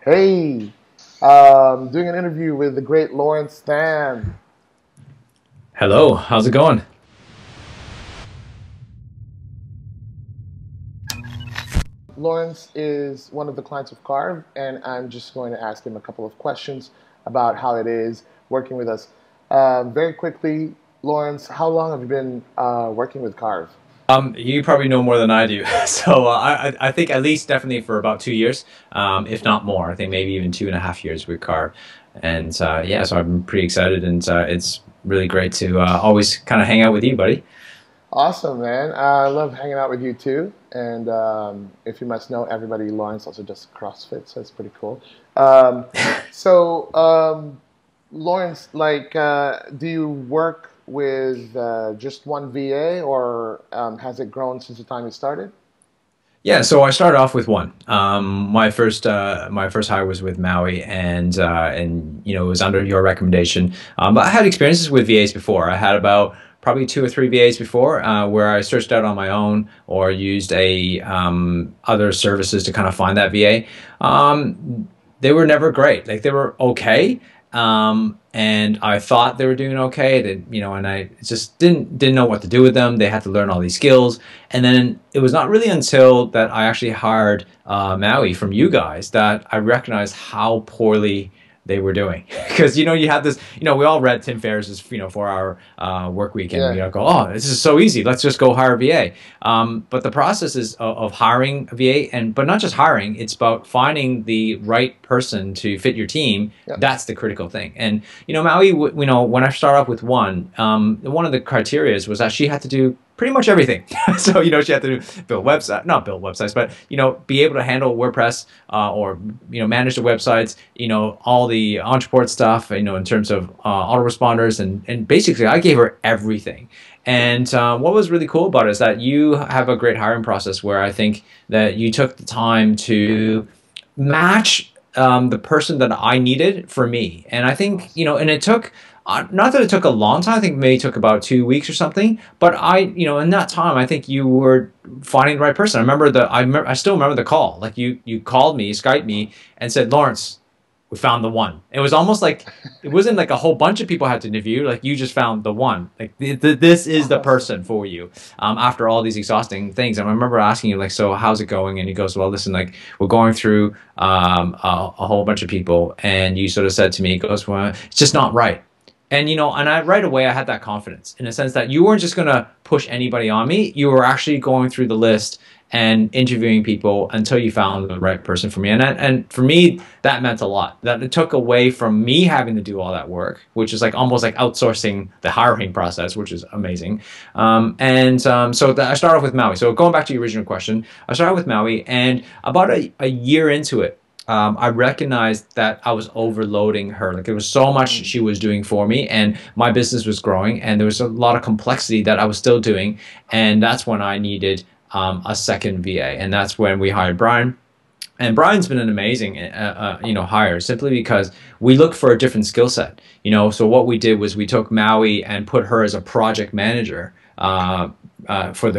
Hey, doing an interview with the great Laurence Stan. Hello, how's it going? Lawrence is one of the clients of Carve, and I'm just going to ask him a couple of questions about how it is working with us. Very quickly, Lawrence, how long have you been working with Carve? You probably know more than I do, so I think at least definitely for about 2 years, if not more. I think maybe even 2.5 years with Carve, and yeah, so I'm pretty excited, and it's really great to always kind of hang out with you, buddy. Awesome, man. I love hanging out with you too. And if you must know, everybody, Lawrence also does CrossFit, so it's pretty cool. Um, so, Lawrence, do you work with just one VA, or has it grown since the time you started? Yeah, so I started off with one. My first hire was with Maui, and it was under your recommendation. But I had experiences with VAs before. I had about probably two or three VAs before, where I searched out on my own or used a other services to kind of find that VA. They were never great. Like they were okay, and I thought they were doing okay. And I just didn't know what to do with them. They had to learn all these skills, and then it was not really until that I actually hired Maui from you guys that I recognized how poorly they were doing. Because you have this, we all read Tim Ferriss's 4-hour work week, and we Yeah, go, oh, this is so easy, let's just go hire a VA. But the process is of hiring a VA, but not just hiring, it's about finding the right person to fit your team. yeah, That's the critical thing. And Maui, when I start off with one of the criterias was that she had to do pretty much everything. So she had to not build websites, but be able to handle WordPress, or manage the websites, all the Entreport stuff, in terms of autoresponders, and basically I gave her everything. And what was really cool about it is that you have a great hiring process where I think that you took the time to match the person that I needed for me. And I think, and it took, not that it took a long time, I think maybe it took about 2 weeks or something, but in that time, I think you were finding the right person. I still remember the call. Like you called me, Skyped me, and said, Lawrence, we found the one. It was almost like, it wasn't like a whole bunch of people had to interview. Like you just found the one. Like this is the awesome. person for you. After all these exhausting things, and I remember asking you like, so how's it going? And he goes, well, listen, like we're going through a whole bunch of people, and you sort of said to me, he goes, well, it's just not right. And I right away I had that confidence in a sense that you weren't just gonna push anybody on me. You were actually going through the list and interviewing people until you found the right person for me. And for me, that meant a lot. That it took away from me having to do all that work, which is like almost like outsourcing the hiring process, which is amazing. I started off with Maui. So going back to your original question, I started with Maui, and about a year into it, I recognized that I was overloading her. Like there was so much Mm, she was doing for me, and my business was growing, and there was a lot of complexity that I was still doing. And that's when I needed a second VA, and that's when we hired Brian. And Brian's been an amazing, hire simply because we look for a different skill set. So what we did was we took Maui and put her as a project manager. For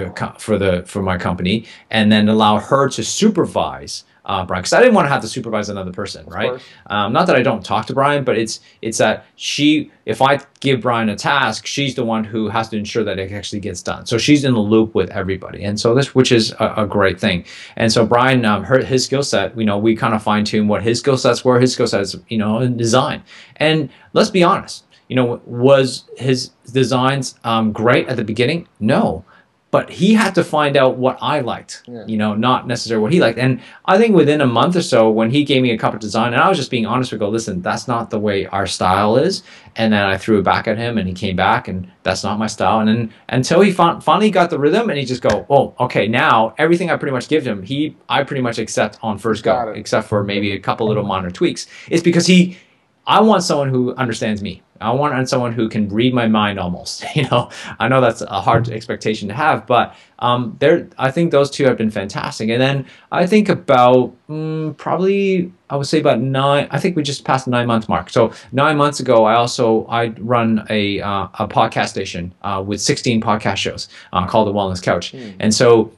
my company, and then allow her to supervise Brian, because I didn't want to have to supervise another person, of right? course. Not that I don't talk to Brian, but it's that if I give Brian a task, she's the one who has to ensure that it actually gets done. So she's in the loop with everybody, and so which is a great thing. And so Brian, his skill set, we kind of fine tune what his skill sets were. His skill sets, in design. And let's be honest, was his designs great at the beginning? No. But he had to find out what I liked, Yeah, not necessarily what he liked. And I think within a month or so, when he gave me a couple of design, and I was just being honest with, go, listen, that's not the way our style is. And then I threw it back at him, and he came back, and that's not my style. And then until he finally got the rhythm, and he just go, oh, okay, now everything I pretty much give him, I pretty much accept on first got go, it. except for maybe a couple little minor tweaks. It's because I want someone who understands me. I want someone who can read my mind almost. I know that's a hard expectation to have, but I think those two have been fantastic. And then I think about probably I would say about nine. I think we just passed the 9 month mark. So 9 months ago, I run a podcast station with 16 podcast shows called the Wellness Couch, Mm, and so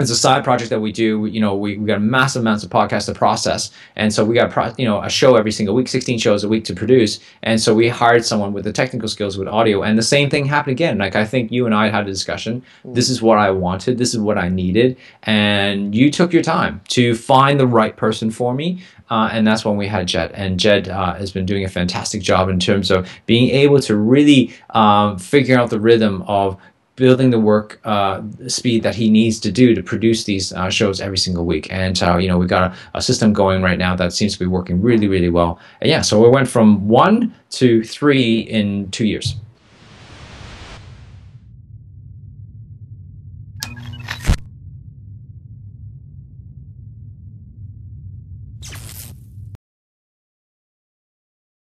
it's a side project that we do. You know, we got massive amounts of podcasts to process, and so we got a show every single week, 16 shows a week to produce. And so we hired someone with the technical skills with audio, and the same thing happened again. Like, I think you and I had a discussion. This is what I wanted. This is what I needed, and you took your time to find the right person for me. And that's when we had Jed. And Jed has been doing a fantastic job in terms of being able to really figure out the rhythm of building the work speed that he needs to do to produce these shows every single week. And we've got a system going right now that seems to be working really, really well. And yeah, so we went from 1 to 3 in 2 years.